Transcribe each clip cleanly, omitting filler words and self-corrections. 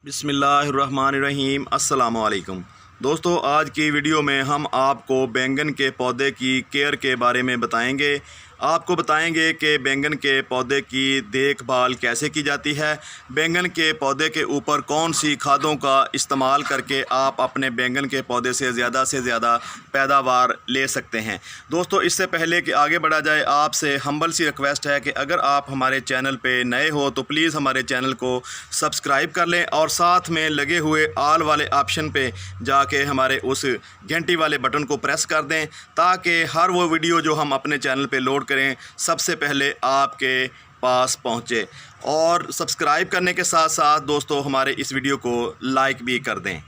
बिस्मिल्लाहिर्रहमानिर्रहीम अस्सलामु अलैकुम। दोस्तों, आज की वीडियो में हम आपको बैंगन के पौधे की केयर के बारे में बताएंगे। आपको बताएंगे कि बैंगन के पौधे की देखभाल कैसे की जाती है, बैंगन के पौधे के ऊपर कौन सी खादों का इस्तेमाल करके आप अपने बैंगन के पौधे से ज़्यादा पैदावार ले सकते हैं। दोस्तों, इससे पहले कि आगे बढ़ा जाए, आपसे हम्बल सी रिक्वेस्ट है कि अगर आप हमारे चैनल पे नए हो तो प्लीज़ हमारे चैनल को सब्सक्राइब कर लें और साथ में लगे हुए ऑल वाले ऑप्शन पे जाके हमारे उस घंटी वाले बटन को प्रेस कर दें, ताकि हर वो वीडियो जो हम अपने चैनल पे लोड करें सबसे पहले आपके पास पहुंचे। और सब्सक्राइब करने के साथ साथ दोस्तों हमारे इस वीडियो को लाइक भी कर दें।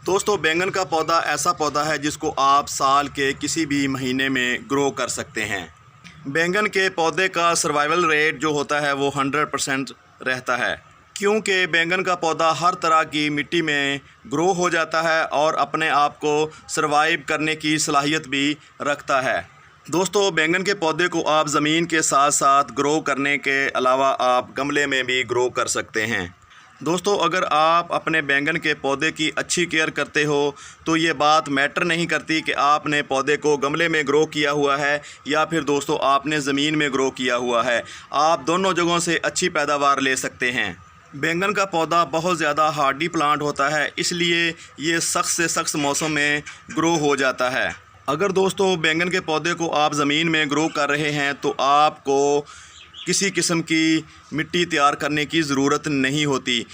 दोस्तों, बैंगन का पौधा ऐसा पौधा है जिसको आप साल के किसी भी महीने में ग्रो कर सकते हैं। बैंगन के पौधे का सर्वाइवल रेट जो होता है वो 100% रहता है, क्योंकि बैंगन का पौधा हर तरह की मिट्टी में ग्रो हो जाता है और अपने आप को सर्वाइव करने की सलाहियत भी रखता है। दोस्तों, बैंगन के पौधे को आप ज़मीन के साथ साथ ग्रो करने के अलावा आप गमले में भी ग्रो कर सकते हैं। दोस्तों, अगर आप अपने बैंगन के पौधे की अच्छी केयर करते हो तो ये बात मैटर नहीं करती कि आपने पौधे को गमले में ग्रो किया हुआ है या फिर दोस्तों आपने ज़मीन में ग्रो किया हुआ है। आप दोनों जगहों से अच्छी पैदावार ले सकते हैं। बैंगन का पौधा बहुत ज़्यादा हार्डी प्लांट होता है, इसलिए ये सख्त से सख्त मौसम में ग्रो हो जाता है। अगर दोस्तों बैंगन के पौधे को आप ज़मीन में ग्रो कर रहे हैं तो आपको किसी किस्म की मिट्टी तैयार करने की ज़रूरत नहीं होती।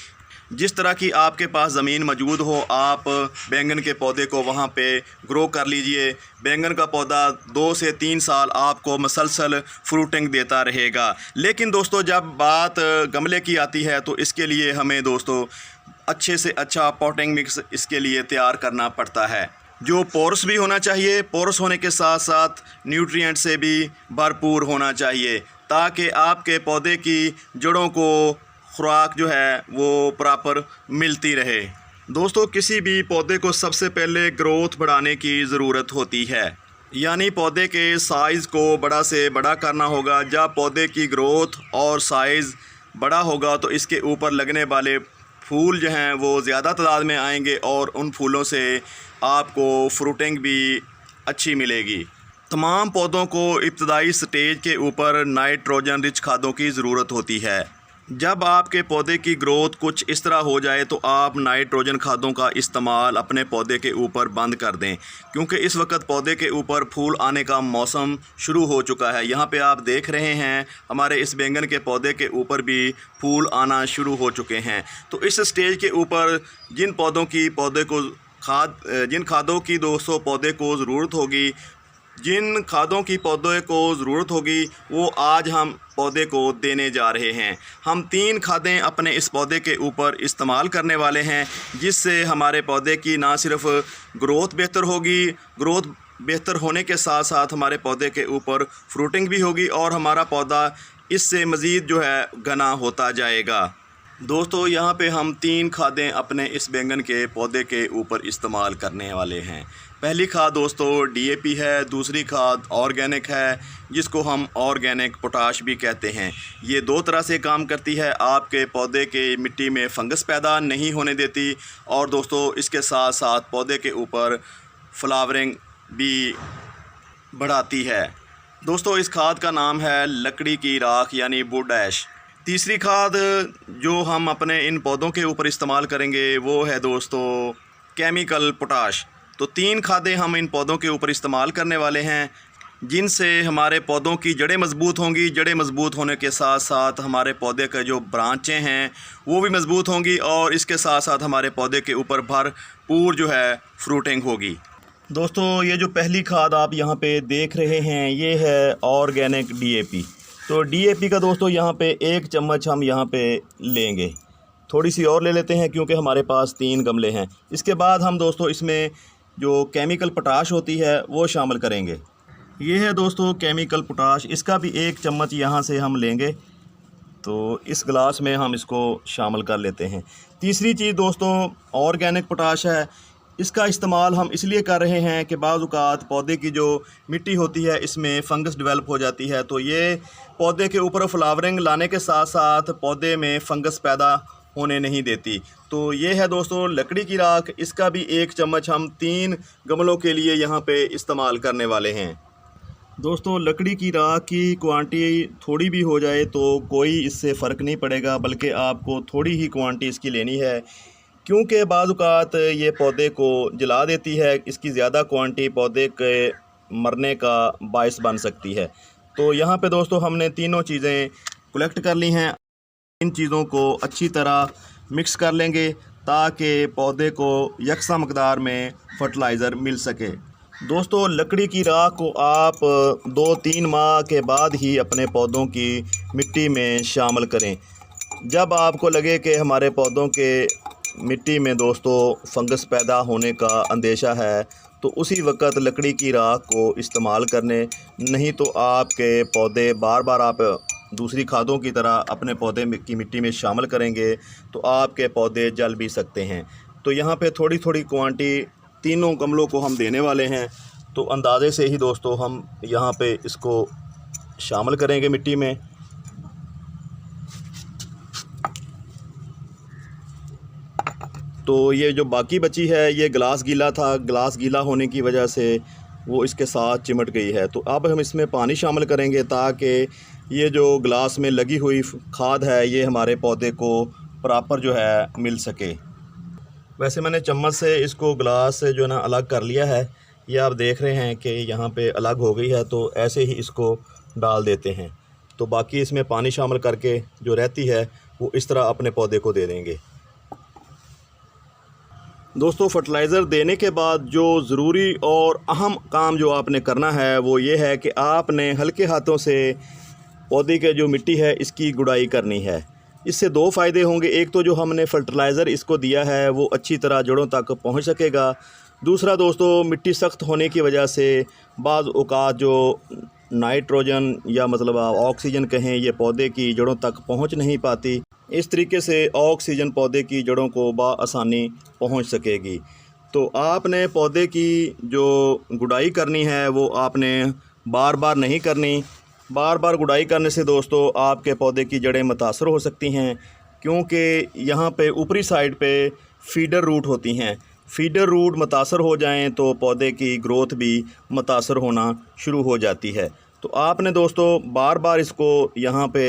जिस तरह की आपके पास ज़मीन मौजूद हो, आप बैंगन के पौधे को वहाँ पे ग्रो कर लीजिए। बैंगन का पौधा 2 से 3 साल आपको मसलसल फ्रूटिंग देता रहेगा। लेकिन दोस्तों, जब बात गमले की आती है तो इसके लिए हमें दोस्तों अच्छे से अच्छा पॉटिंग मिक्स इसके लिए तैयार करना पड़ता है, जो पोरस भी होना चाहिए। पोरस होने के साथ साथ न्यूट्रिएंट से भी भरपूर होना चाहिए, ताकि आपके पौधे की जड़ों को खुराक जो है वो प्रॉपर मिलती रहे। दोस्तों, किसी भी पौधे को सबसे पहले ग्रोथ बढ़ाने की ज़रूरत होती है, यानी पौधे के साइज़ को बड़ा से बड़ा करना होगा। जब पौधे की ग्रोथ और साइज़ बड़ा होगा तो इसके ऊपर लगने वाले फूल जो हैं वो ज़्यादा तादाद में आएंगे और उन फूलों से आपको फ्रूटिंग भी अच्छी मिलेगी। तमाम पौधों को इब्तदाई स्टेज के ऊपर नाइट्रोजन रिच खादों की ज़रूरत होती है। जब आपके पौधे की ग्रोथ कुछ इस तरह हो जाए तो आप नाइट्रोजन खादों का इस्तेमाल अपने पौधे के ऊपर बंद कर दें, क्योंकि इस वक्त पौधे के ऊपर फूल आने का मौसम शुरू हो चुका है। यहाँ पे आप देख रहे हैं हमारे इस बैंगन के पौधे के ऊपर भी फूल आना शुरू हो चुके हैं। तो इस स्टेज के ऊपर जिन खादों की दोस्तों पौधे को ज़रूरत होगी, जिन खादों की पौधे को ज़रूरत होगी वो आज हम पौधे को देने जा रहे हैं। हम 3 खादें अपने इस पौधे के ऊपर इस्तेमाल करने वाले हैं, जिससे हमारे पौधे की ना सिर्फ ग्रोथ बेहतर होगी, ग्रोथ बेहतर होने के साथ साथ हमारे पौधे के ऊपर फ्रूटिंग भी होगी और हमारा पौधा इससे मज़ीद जो है घना होता जाएगा। दोस्तों, यहाँ पे हम 3 खादें अपने इस बैंगन के पौधे के ऊपर इस्तेमाल करने वाले हैं। पहली खाद दोस्तों DAP है, दूसरी खाद ऑर्गेनिक है जिसको हम ऑर्गेनिक पोटाश भी कहते हैं। ये 2 तरह से काम करती है, आपके पौधे के मिट्टी में फंगस पैदा नहीं होने देती और दोस्तों इसके साथ साथ पौधे के ऊपर फ्लावरिंग भी बढ़ाती है। दोस्तों, इस खाद का नाम है लकड़ी की राख यानी वुड ऐश। तीसरी खाद जो हम अपने इन पौधों के ऊपर इस्तेमाल करेंगे वो है दोस्तों केमिकल पोटाश। तो 3 खादें हम इन पौधों के ऊपर इस्तेमाल करने वाले हैं, जिनसे हमारे पौधों की जड़ें मज़बूत होंगी। जड़ें मज़बूत होने के साथ साथ हमारे पौधे के जो ब्रांचें हैं वो भी मज़बूत होंगी और इसके साथ साथ हमारे पौधे के ऊपर भरपूर जो है फ्रूटिंग होगी। दोस्तों, ये जो पहली खाद आप यहाँ पे देख रहे हैं ये है ऑर्गेनिक DAP। तो DAP का दोस्तों यहाँ पे 1 चम्मच हम यहाँ पे लेंगे, थोड़ी सी और ले लेते हैं क्योंकि हमारे पास 3 गमले हैं। इसके बाद हम दोस्तों इसमें जो केमिकल पोटाश होती है वो शामिल करेंगे। ये है दोस्तों केमिकल पोटाश, इसका भी 1 चम्मच यहाँ से हम लेंगे। तो इस गिलास में हम इसको शामिल कर लेते हैं। तीसरी चीज़ दोस्तों ऑर्गेनिक पोटाश है। इसका इस्तेमाल हम इसलिए कर रहे हैं कि बाज़ औक़ात पौधे की जो मिट्टी होती है इसमें फंगस डेवलप हो जाती है, तो ये पौधे के ऊपर फ्लावरिंग लाने के साथ साथ पौधे में फंगस पैदा होने नहीं देती। तो ये है दोस्तों लकड़ी की राख। इसका भी 1 चम्मच हम 3 गमलों के लिए यहाँ पे इस्तेमाल करने वाले हैं। दोस्तों लकड़ी की राख की क्वांटिटी थोड़ी भी हो जाए तो कोई इससे फ़र्क नहीं पड़ेगा, बल्कि आपको थोड़ी ही क्वांटिटी इसकी लेनी है, क्योंकि बाज़ औक़ात ये पौधे को जला देती है। इसकी ज़्यादा क्वांटिटी पौधे के मरने का बायस बन सकती है। तो यहाँ पे दोस्तों हमने तीनों चीज़ें कलेक्ट कर ली हैं। इन चीज़ों को अच्छी तरह मिक्स कर लेंगे ताकि पौधे को यकसा मकदार में फर्टिलाइज़र मिल सके। दोस्तों लकड़ी की राख को आप 2-3 माह के बाद ही अपने पौधों की मिट्टी में शामिल करें। जब आपको लगे कि हमारे पौधों के मिट्टी में दोस्तों फंगस पैदा होने का अंदेशा है, तो उसी वक्त लकड़ी की राख को इस्तेमाल करने, नहीं तो आपके पौधे बार बार आप दूसरी खादों की तरह अपने पौधे की मिट्टी में शामिल करेंगे तो आपके पौधे जल भी सकते हैं। तो यहाँ पे थोड़ी थोड़ी क्वांटिटी तीनों गमलों को हम देने वाले हैं। तो अंदाज़े से ही दोस्तों हम यहाँ पे इसको शामिल करेंगे मिट्टी में। तो ये जो बाकी बची है ये गिलास गीला था, गिलास गीला होने की वजह से वो इसके साथ चिमट गई है। तो अब हम इसमें पानी शामिल करेंगे ताकि ये जो गिलास में लगी हुई खाद है ये हमारे पौधे को प्रॉपर जो है मिल सके। वैसे मैंने चम्मच से इसको गिलास से जो है ना अलग कर लिया है। ये आप देख रहे हैं कि यहाँ पे अलग हो गई है। तो ऐसे ही इसको डाल देते हैं। तो बाकी इसमें पानी शामिल करके जो रहती है वो इस तरह अपने पौधे को दे देंगे। दोस्तों फर्टिलाइज़र देने के बाद जो ज़रूरी और अहम काम जो आपने करना है वो ये है कि आपने हल्के हाथों से पौधे के जो मिट्टी है इसकी गुड़ाई करनी है। इससे 2 फ़ायदे होंगे। एक तो जो हमने फर्टिलाइज़र इसको दिया है वो अच्छी तरह जड़ों तक पहुंच सकेगा। दूसरा दोस्तों मिट्टी सख्त होने की वजह से बाज़ औक़ात जो नाइट्रोजन या मतलब आप ऑक्सीजन कहें, ये पौधे की जड़ों तक पहुंच नहीं पाती। इस तरीके से ऑक्सीजन पौधे की जड़ों को बआसानी पहुंच सकेगी। तो आपने पौधे की जो गुड़ाई करनी है वो आपने बार बार नहीं करनी। बार बार गुड़ाई करने से दोस्तों आपके पौधे की जड़ें मुतासर हो सकती हैं, क्योंकि यहाँ पे ऊपरी साइड पे फीडर रूट होती हैं। फीडर रूट मुतासर हो जाएं तो पौधे की ग्रोथ भी मुतासर होना शुरू हो जाती है। तो आपने दोस्तों बार बार इसको यहाँ पे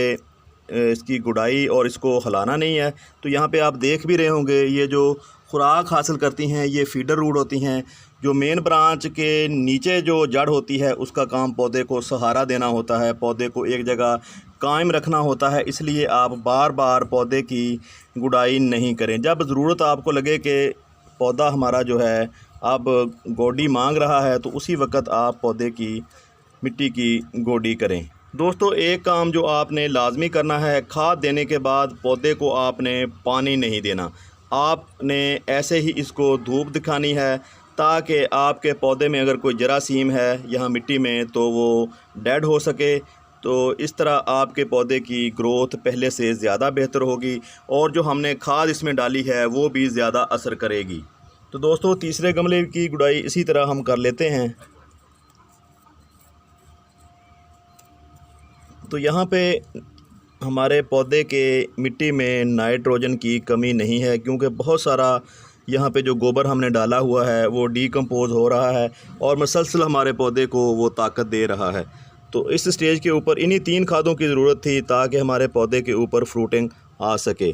इसकी गुड़ाई और इसको हिलाना नहीं है। तो यहाँ पे आप देख भी रहे होंगे ये जो खुराक हासिल करती हैं ये फीडर रूट होती हैं। जो मेन ब्रांच के नीचे जो जड़ होती है उसका काम पौधे को सहारा देना होता है, पौधे को एक जगह कायम रखना होता है। इसलिए आप बार बार पौधे की गुड़ाई नहीं करें। जब ज़रूरत आपको लगे कि पौधा हमारा जो है अब गोडी मांग रहा है तो उसी वक्त आप पौधे की मिट्टी की गोडी करें। दोस्तों एक काम जो आपने लाजमी करना है, खाद देने के बाद पौधे को आपने पानी नहीं देना। आपने ऐसे ही इसको धूप दिखानी है ताकि आपके पौधे में अगर कोई जरासीम है यहाँ मिट्टी में तो वो डेड हो सके। तो इस तरह आपके पौधे की ग्रोथ पहले से ज़्यादा बेहतर होगी और जो हमने खाद इसमें डाली है वो भी ज़्यादा असर करेगी। तो दोस्तों तीसरे गमले की गुड़ाई इसी तरह हम कर लेते हैं। तो यहाँ पे हमारे पौधे के मिट्टी में नाइट्रोजन की कमी नहीं है, क्योंकि बहुत सारा यहाँ पे जो गोबर हमने डाला हुआ है वो डीकम्पोज़ हो रहा है और मुसलसल हमारे पौधे को वो ताकत दे रहा है। तो इस स्टेज के ऊपर इन्हीं 3 खादों की ज़रूरत थी ताकि हमारे पौधे के ऊपर फ्रूटिंग आ सके।